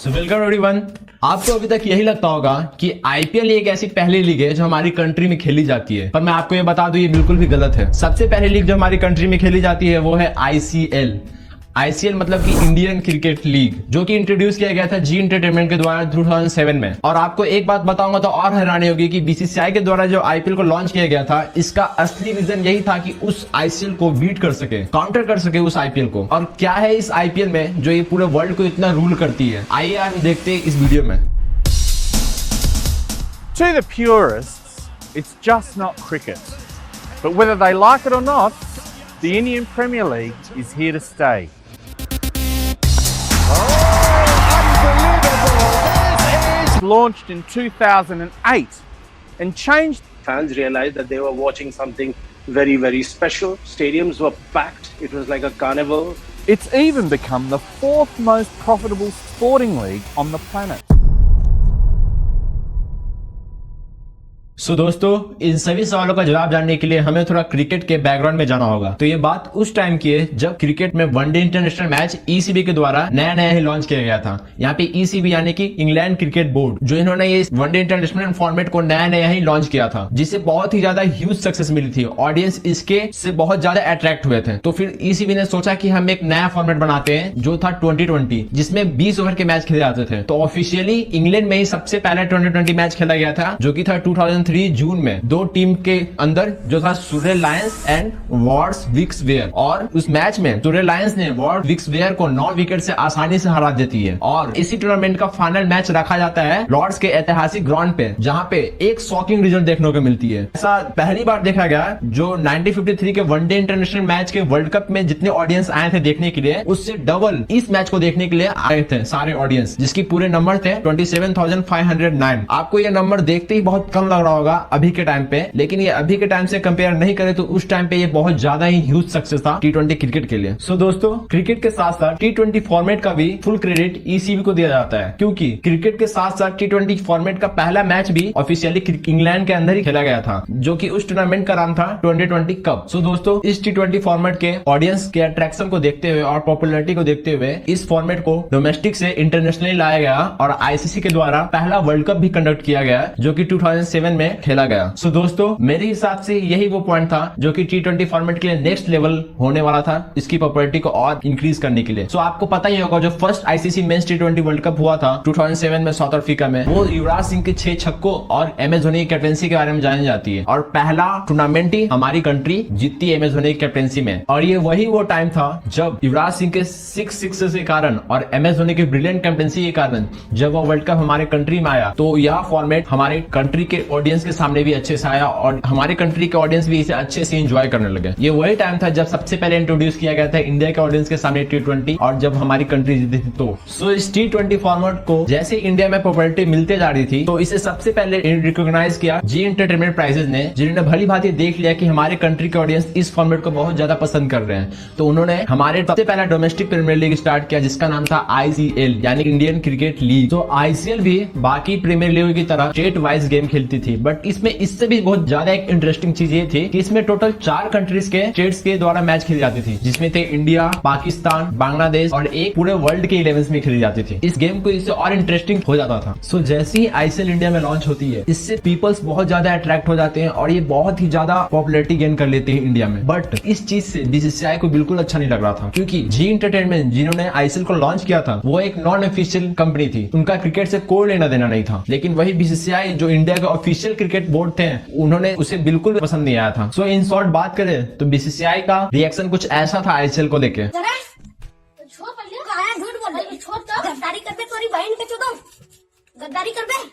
Welcome everyone. आपको अभी तक यही लगता होगा कि आईपीएल एक ऐसी पहली लीग है जो हमारी कंट्री में खेली जाती है, पर मैं आपको ये बता दूं ये बिल्कुल भी गलत है। सबसे पहली लीग जो हमारी कंट्री में खेली जाती है वो है आईसीएल। आईसीएल मतलब कि इंडियन क्रिकेट लीग, जो कि इंट्रोड्यूस किया गया था जी एंटरटेनमेंट के द्वारा 2007 में। और आपको एक बात बताऊंगा तो और हैरानी होगी कि बीसीसीआई के द्वारा जो आईपीएल को लॉन्च किया गया था, इसका असली रीजन यही था कि उस आईसीएल को बीट कर सके, काउंटर कर सके उस आईपीएल को। और क्या है इस आईपीएल में जो ये पूरे वर्ल्ड को इतना रूल करती है, आइए आप देखते हैं इस वीडियो में। To the purists, it's just not cricket. But whether they like it or not, the Indian Premier League is here to stay. Launched in 2008 and changed. Fans realized that they were watching something very, very special. Stadiums were packed. It was like a carnival. It's even become the fourth most profitable sporting league on the planet. दोस्तों, इन सभी सवालों का जवाब जानने के लिए हमें थोड़ा क्रिकेट के बैकग्राउंड में जाना होगा। तो ये बात उस टाइम की है जब क्रिकेट में वनडे इंटरनेशनल मैच ईसीबी के द्वारा नया नया ही लॉन्च किया गया था। यहाँ पे ईसीबी यानी कि इंग्लैंड क्रिकेट बोर्ड, जो इन्होंने ये वनडे इंटरनेशनल फॉर्मेट को नया नया ही लॉन्च किया था, जिससे बहुत ही ज्यादा ह्यूज सक्सेस मिली थी। ऑडियंस इसके से बहुत ज्यादा अट्रैक्ट हुए थे। तो फिर ईसीबी ने सोचा कि हम एक नया फॉर्मेट बनाते हैं जो था 2020, जिसमें 20 ओवर के मैच खेले जाते थे। तो ऑफिशियली इंग्लैंड में ही सबसे पहले 2020 मैच खेला गया था, जो कि था 2003 जून में। दो टीम के अंदर जो था सुरे लायंस एंड वॉर्ड्स विक्सवेयर, और उस मैच में सुरे लायंस ने वॉर्ड विक्सवेयर को 9 विकेट से आसानी से हरा देती है। और इसी टूर्नामेंट का फाइनल मैच रखा जाता है लॉर्ड्स के ऐतिहासिक ग्राउंड पे, जहां पे एक शॉकिंग रिजल्ट देखने को मिलती है। ऐसा पहली बार देखा गया जो 1953 के वनडे इंटरनेशनल मैच के वर्ल्ड कप में जितने ऑडियंस आए थे देखने के लिए, उससे डबल इस मैच को देखने के लिए आए थे सारे ऑडियंस, जिसकी पूरे नंबर थे 27,509। आपको ये नंबर देखते ही बहुत कम लग रहा होगा अभी के टाइम पे, लेकिन ये अभी के टाइम से कंपेयर नहीं करें तो उस टाइम पे ये बहुत ज्यादा ही ह्यूज सक्सेस था टी20 क्रिकेट के लिए। दोस्तों, क्रिकेट के साथ साथ टी20 फॉर्मेट का भी फुल क्रेडिट ईसीबी को दिया जाता है, क्योंकि क्रिकेट के साथ साथ टी20 फॉर्मेट का पहला मैच भी ऑफिशियली इंग्लैंड के अंदर ही खेला गया था, जो कि उस टूर्नामेंट का नाम था 2020 कप। दोस्तों, इस टी20 फॉर्मेट के ऑडियंस के अट्रैक्शन को देखते हुए और पॉपुलरिटी को देखते हुए इस फॉर्मेट को डोमेस्टिक से इंटरनेशनली लाया गया और आईसीसी के द्वारा पहला वर्ल्ड कप भी कंडक्ट किया गया, जो कि 2007 में खेला गया। दोस्तों, मेरे हिसाब से यही वो पॉइंट था जो कि टी20 फॉर्मेट के लिए नेक्स्ट लेवल होने वाला था, इसकी पॉपुलरिटी को और इंक्रीज करने के लिए। आपको पता ही होगा जो फर्स्ट आईसीसी मेंस टी20 वर्ल्ड कप हुआ था 2007 में साउथ अफ्रीका में, वो युवराज सिंह के 6 छक्कों और एमएस धोनी की कैप्टेंसी के बारे में जानी जाती है। और पहला टूर्नामेंट ही हमारी कंट्री जीतती है एमएस धोनी की कैप्टेंसी में। और ये वही वो टाइम था जब युवराज सिंह के 6 सिक्सेस के कारण और एमएस धोनी की ब्रिलियंट कैप्टेंसी के कारण जब वो वर्ल्ड कप हमारे कंट्री में आया, तो यह फॉर्मेट हमारे कंट्री के ऑडियंस के सामने भी अच्छे से आया और हमारी कंट्री के ऑडियंस भी इसे अच्छे से एंजॉय करने लगे। ये वही टाइम था जब सबसे पहले इंट्रोड्यूस किया गया था इंडिया के ऑडियंस के सामने टी20, और जब हमारी कंट्री जीती थी। तो इस टी20 फॉर्मेट को जैसे इंडिया में पॉपुलरिटी मिलते जा रही थी, तो इसे सबसे पहले रिकॉग्नाइज किया जी एंटरटेनमेंट प्राइजेस ने, जिन्होंने भली भांति देख लिया कि हमारे कंट्री के ऑडियंस इस फॉर्मेट को बहुत ज्यादा पसंद कर रहे हैं। तो उन्होंने हमारे सबसे पहला डोमेस्टिक प्रीमियर लीग स्टार्ट किया, जिसका नाम था आईसीएल यानी इंडियन क्रिकेट लीग। तो आईसीएल भी बाकी प्रीमियर लीग की तरह स्टेट वाइज गेम खेलती थी, बट इसमें इससे भी बहुत ज्यादा एक इंटरेस्टिंग चीज ये थी कि इसमें टोटल 4 कंट्रीज के स्टेट्स के द्वारा मैच खेली जाती थी, जिसमें थे इंडिया, पाकिस्तान, बांग्लादेश और एक पूरे वर्ल्ड के 11 में खेली जाती थी। इस गेम को इससे और इंटरेस्टिंग हो जाता था। जैसे ही आईसीएल इंडिया में लॉन्च होती है, इससे पीपल्स बहुत ज्यादा अट्रैक्ट हो जाते हैं और ये बहुत ही ज्यादा पॉपुलरिटी गेन कर लेते हैं इंडिया में। बट इस चीज से बीसीसीआई को बिल्कुल अच्छा नहीं लग रहा था, क्योंकि जी एंटरटेनमेंट जिन्होंने आईसीएल को लॉन्च किया था, वो एक नॉन ऑफिशियल कंपनी थी, उनका क्रिकेट से कोई लेना देना नहीं था। लेकिन वही बीसीसीआई जो इंडिया के ऑफिशियल क्रिकेट बोर्ड थे, उन्होंने उसे बिल्कुल पसंद नहीं आया था। इन शॉर्ट बात करें तो बीसीसीआई का रिएक्शन कुछ ऐसा था आईसीएल को लेके। गद्दारी कर बे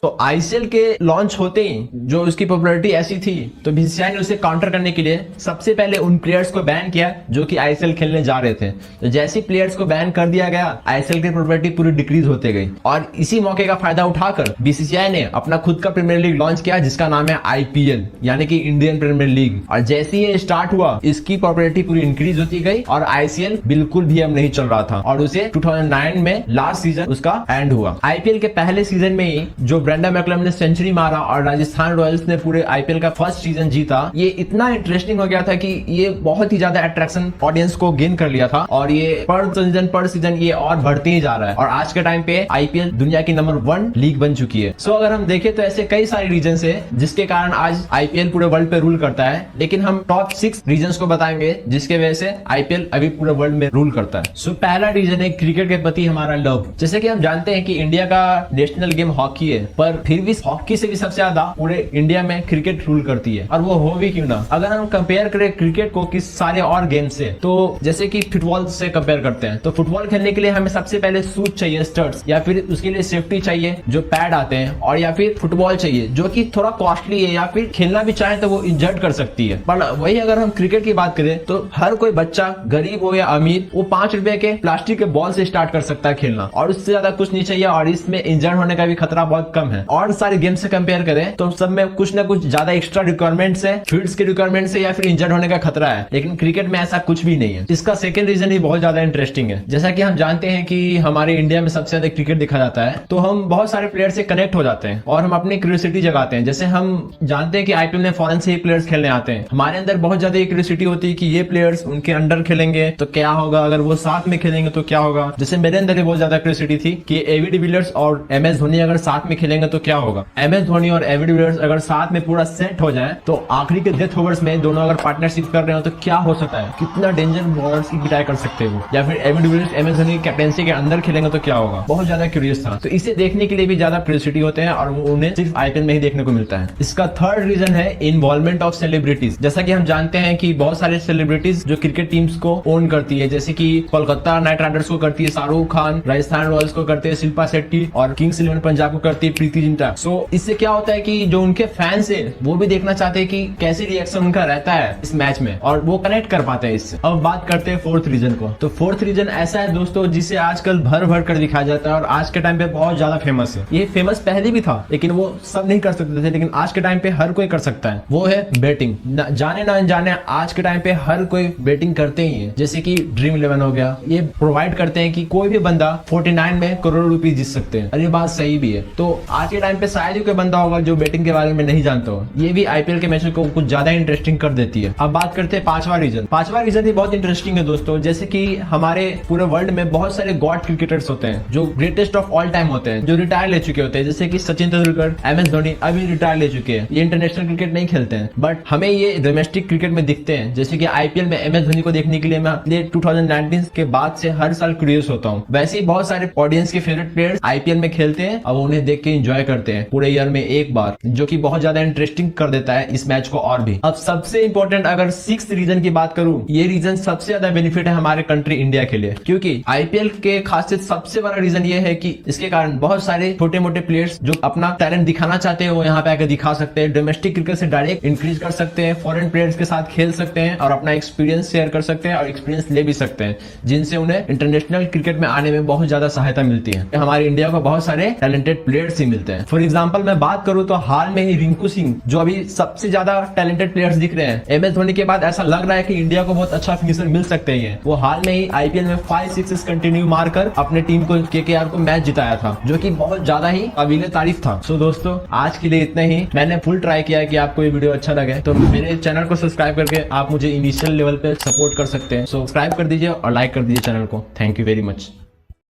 तो आईसीएल के लॉन्च होते ही जो उसकी पॉपुलरिटी ऐसी थी, तो बीसीसीआई ने उसे काउंटर करने के लिए सबसे पहले उन प्लेयर्स को बैन किया जो कि आईसीएल खेलने जा रहे थे। तो जैसे प्लेयर्स को बैन कर दिया गया, आईसीएल की पॉपुलरिटी पूरी डिक्रीज होते गई। और इसी मौके का फायदा उठाकर बीसीसीआई ने अपना खुद का प्रीमियर लीग लॉन्च किया, जिसका नाम है आईपीएल यानी कि इंडियन प्रीमियर लीग। और जैसे ही ये स्टार्ट हुआ, इसकी पॉपुलरिटी पूरी इंक्रीज होती गई और आईसीएल बिल्कुल भी अब नहीं चल रहा था और उसे 2009 में लास्ट सीजन उसका एंड हुआ। आईपीएल के पहले सीजन सीजन में ही जो ब्रेंडन मैकलम ने सेंचुरी मारा और राजस्थान रॉयल्स ने पूरे आईपीएल का फर्स्ट सीजन जीता, ये इतना इंटरेस्टिंग हो गया था कि ये बहुत ही ज्यादा अट्रैक्शन ऑडियंस को गेन कर लिया था और ये पर सीजन ये और बढ़ते ही जा रहा है और आज के टाइम पे आईपीएल दुनिया की नंबर 1 लीग बन चुकी है। सो अगर हम देखें तो ऐसे कई सारे रीजन है जिसके कारण आज आईपीएल पूरे वर्ल्ड पे रूल करता है, लेकिन हम टॉप 6 रीजंस को बताएंगे जिसके वजह से आईपीएल अभी पूरे वर्ल्ड में रूल करता है। सो पहला रीजन है क्रिकेट के प्रति हमारा लव। जैसे कि हम जानते हैं कि इंडिया का नेशनल गेम हॉकी है, पर फिर भी हॉकी से भी सबसे ज्यादा पूरे इंडिया में क्रिकेट रूल करती है और वो हो भी क्यों ना। अगर हम कंपेयर करें क्रिकेट को किस सारे और गेम से, तो जैसे कि फुटबॉल से कंपेयर करते हैं तो फुटबॉल खेलने के लिए हमें सबसे पहले शूज चाहिए, स्टड्स, या फिर उसके लिए सेफ्टी चाहिए जो पैड आते हैं, और या फिर फुटबॉल चाहिए जो कि थोड़ा कॉस्टली है या फिर खेलना भी चाहे तो वो इंजर्ड कर सकती है। पर वही अगर हम क्रिकेट की बात करें तो हर कोई बच्चा गरीब हो या अमीर वो 5 रुपए के प्लास्टिक के बॉल से स्टार्ट कर सकता है खेलना और उससे ज्यादा कुछ नहीं चाहिए और इसमें इंजर्ड होने का भी खतरा बहुत कम है। और सारे गेम से कंपेयर करें तो सब में कुछ ना कुछ ज्यादा एक्स्ट्रा रिक्वायरमेंट्स है, फील्ड्स के रिक्वायरमेंट्स है या फिर इंजर्ड होने का खतरा है, लेकिन क्रिकेट में ऐसा कुछ भी नहीं है। इसका सेकंड रीजन ही बहुत ज्यादा इंटरेस्टिंग है। जैसा कि हम जानते हैं कि हमारे इंडिया में सबसे ज्यादा क्रिकेट देखा जाता है, तो हम बहुत सारे प्लेयर से कनेक्ट हो जाते हैं और हम अपनी क्यूरियोसिटी जगाते हैं। जैसे हम जानते हैं कि आईपीएल में फॉरेन से ही प्लेयर्स खेलने आते हैं, हमारे अंदर बहुत ज्यादा क्यूरियोसिटी होती है कि ये प्लेयर्स उनके अंडर खेलेंगे तो क्या होगा, अगर वो साथ में खेलेंगे तो क्या होगा। जैसे मेरे अंदर बहुत ज्यादा क्यूरियोसिटी थी कि एबी डिविलियर्स और एमएस धोनी अगर साथ में खेलेंगे तो क्या होगा। एमएस धोनी और एबी डिविलियर्स अगर साथ में पूरा सेट हो जाए तो आखिरी के डेथ ओवर्स में दोनों अगर पार्टनरशिप कर रहे हो तो क्या हो सकता है, कितना डेंजर बॉलर्स की पिटाई कर सकते हैं वो। या फिर एबी डिविलियर्स एमएस धोनी की कैप्टेंसी के अंदर खेलेंगे तो क्या होगा। बहुत ज्यादा क्यूरियस था, तो इसे देखने के लिए भी ज्यादा क्यूरियोसिटी होते हैं और उन्हें सिर्फ आईपीएल में ही देखने को मिलता है। इसका थर्ड रीजन है इन्वॉल्वमेंट ऑफ सेलिब्रिटीज। जैसा कि हम जानते हैं कि बहुत सारे सेलिब्रिटीज जो क्रिकेट टीम्स को ओन करती है, जैसे कि कोलकाता नाइट राइडर्स को करती है शाहरुख खान, राजस्थान रॉयल्स को करते हैं शिल्पा शेट्टी और किंग्स 11 पंजाब को करती है प्रीति जिंटा। सो इससे क्या होता है कि जो उनके फैंस है वो भी देखना चाहते हैं कि कैसे रिएक्शन उनका रहता है इस मैच में और वो कनेक्ट कर पाते हैं इससे। अब बात करते हैं फोर्थ रीजन को। तो फोर्थ रीजन ऐसा है दोस्तों जिसे आजकल भर भर कर दिखाया जाता है और आज के टाइम पे बहुत ज्यादा फेमस है। ये फेमस पहले भी था लेकिन वो सब नहीं कर सकते थे, लेकिन आज के टाइम पे हर कोई कर सकता है। वो है बेटिंग। जाने ना जाने आज के टाइम पे हर कोई बेटिंग करते ही है। जैसे कि ड्रीम 11 हो गया, ये प्रोवाइड करते हैं कि कोई भी बंदा 49 में करोड़ रुपए जीत सकते हैं। अरे बात सही भी है। तो आज के टाइम पे शायद ही कोई बंदा होगा जो बेटिंग के बारे में नहीं जानता हो। ये भी आईपीएल के मैचों को कुछ ज्यादा इंटरेस्टिंग कर देती है। अब बात करते हैं पांचवा रीजन। पांचवा रीजन भी बहुत इंटरेस्टिंग है दोस्तों। जैसे कि हमारे पूरे वर्ल्ड में बहुत सारे गॉड क्रिकेटर्स होते हैं जो ग्रेटेस्ट ऑफ ऑल टाइम होते हैं, जो रिटायर ले चुके होते हैं। जैसे कि सचिन तेंदुलकर, एमएस धोनी अभी रिटायर ले चुके हैं। ये इंटरनेशनल क्रिकेट नहीं खेलते हैं बट हमें ये डोमेस्टिक क्रिकेट में दिखते हैं। जैसे कि आईपीएल में एमएस धोनी को देखने के लिए मैं 2019 के बाद से हर साल क्यूरियस होता हूँ। वैसे ही बहुत सारे ऑडियंस के फेवरेट प्लेयर्स आईपीएल में खेलते हैं और उन्हें देख के एंजॉय करते हैं पूरे ईयर में एक बार, जो कि बहुत ज्यादा इंटरेस्टिंग कर देता है इस मैच को और भी। अब सबसे इंपॉर्टेंट अगर 6th रीजन की बात करूं, ये रीजन सबसे ज्यादा बेनिफिट है हमारे कंट्री इंडिया के लिए, क्योंकि आईपीएल के खासियत सबसे बड़ा रीजन ये है कि इसके कारण बहुत सारे छोटे मोटे प्लेयर्स जो अपना टैलेंट दिखाना चाहते हैं वो यहाँ पे आकर दिखा सकते हैं। डोमेस्टिक क्रिकेट से डायरेक्ट इंक्रीज कर सकते हैं, फॉरेन प्लेयर्स के साथ खेल सकते हैं और अपना एक्सपीरियंस शेयर कर सकते हैं और एक्सपीरियंस ले भी सकते हैं, जिनसे उन्हें इंटरनेशनल क्रिकेट में आने में बहुत ज्यादा सहायता मिलती है। हमारे इंडिया को बहुत सारे टैलेंटेड प्लेयर्स ही मिलते हैं। फॉर एग्जाम्पल मैं बात करूं तो हाल में ही रिंकू सिंह जो अभी सबसे ज्यादा टैलेंटेड प्लेयर्स दिख रहे हैं, एमएस धोनी के बाद ऐसा लग रहा है कि इंडिया को बहुत अच्छा फिनिशर मिल सकते हैं। वो हाल में ही आईपीएल में 5 सिक्सेस कंटिन्यू मारकर अपने टीम को केकेआर को मैच जिताया था, जो कि बहुत ज्यादा ही काबिले तारीफ था। सो दोस्तों आज के लिए इतना ही। मैंने फुल ट्राई किया है कि आपको ये वीडियो अच्छा लगे, तो मेरे चैनल को सब्सक्राइब करके आप मुझे इनिशियल लेवल पे सपोर्ट कर सकते हैं। सो सब्सक्राइब कर दीजिए और लाइक कर दीजिए चैनल को। Thank you very much.